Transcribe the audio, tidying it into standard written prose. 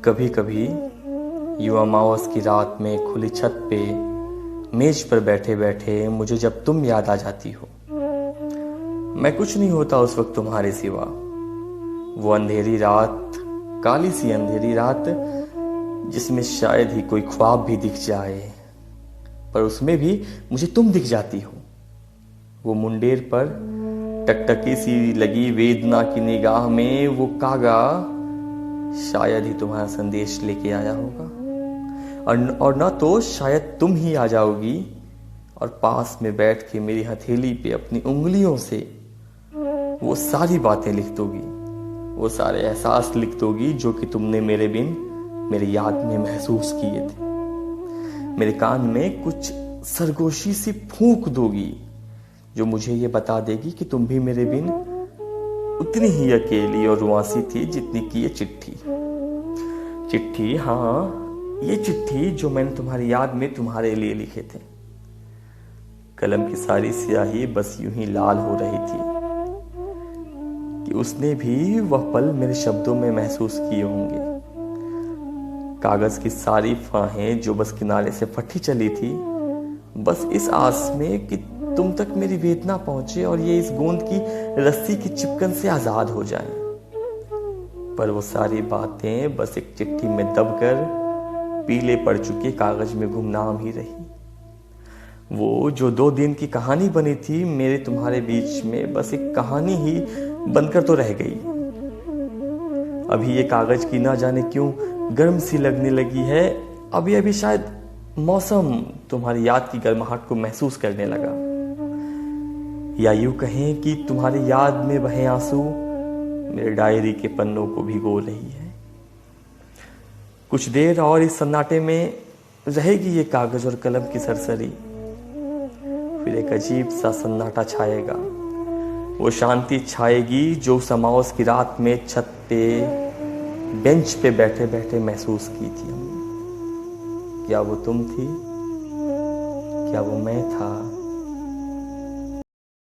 कभी कभी यूं अमावस की रात में खुली छत पे मेज पर बैठे बैठे मुझे जब तुम याद आ जाती हो। मैं कुछ नहीं होता उस वक्त तुम्हारे सिवा। वो अंधेरी रात, काली सी अंधेरी रात जिसमें शायद ही कोई ख्वाब भी दिख जाए, पर उसमें भी मुझे तुम दिख जाती हो। वो मुंडेर पर टकटकी सी लगी वेदना की निगाह में वो कागा शायद ही तुम्हारा संदेश लेके आया होगा, और न तो शायद तुम ही आ जाओगी और पास में बैठ के मेरी हथेली पे अपनी उंगलियों से वो सारी बातें लिख दोगी, वो सारे एहसास लिख दोगी जो कि तुमने मेरे बिन मेरी याद में महसूस किए थे। मेरे कान में कुछ सरगोशी सी फूंक दोगी जो मुझे ये बता देगी कि तुम भी मेरे बिन उतनी ही अकेली और रुआसी थी जितनी कि ये चिट्ठी। हाँ, ये चिट्ठी जो मैंने तुम्हारी याद में तुम्हारे लिए लिखे थे। कलम की सारी स्याही बस यूं ही लाल हो रही थी कि उसने भी वह पल मेरे शब्दों में महसूस किए होंगे। कागज की सारी फाहें जो बस किनारे से फटी चली थी, बस इस आस में कि तुम तक मेरी वेदना पहुंचे और ये इस गोंद की रस्सी की चिपकन से आजाद हो जाए। पर वो सारी बातें बस एक चिट्ठी में दबकर पीले पड़ चुके कागज में गुमनाम ही रही। वो जो 2 दिन की कहानी बनी थी मेरे तुम्हारे बीच में, बस एक कहानी ही बनकर तो रह गई। अभी ये कागज की ना जाने क्यों गर्म सी लगने लगी है। अभी शायद मौसम तुम्हारी याद की गर्माहट को महसूस करने लगा, या यूं कहें कि तुम्हारी याद में बहे आंसू मेरे डायरी के पन्नों को भिगो रही है। कुछ देर और इस सन्नाटे में रहेगी ये कागज और कलम की सरसरी, फिर एक अजीब सा सन्नाटा छाएगा। वो शांति छाएगी जो उस अमावस की रात में छत पे बेंच पे बैठे बैठे महसूस की थी हमने। क्या वो तुम थी? क्या वो मैं था?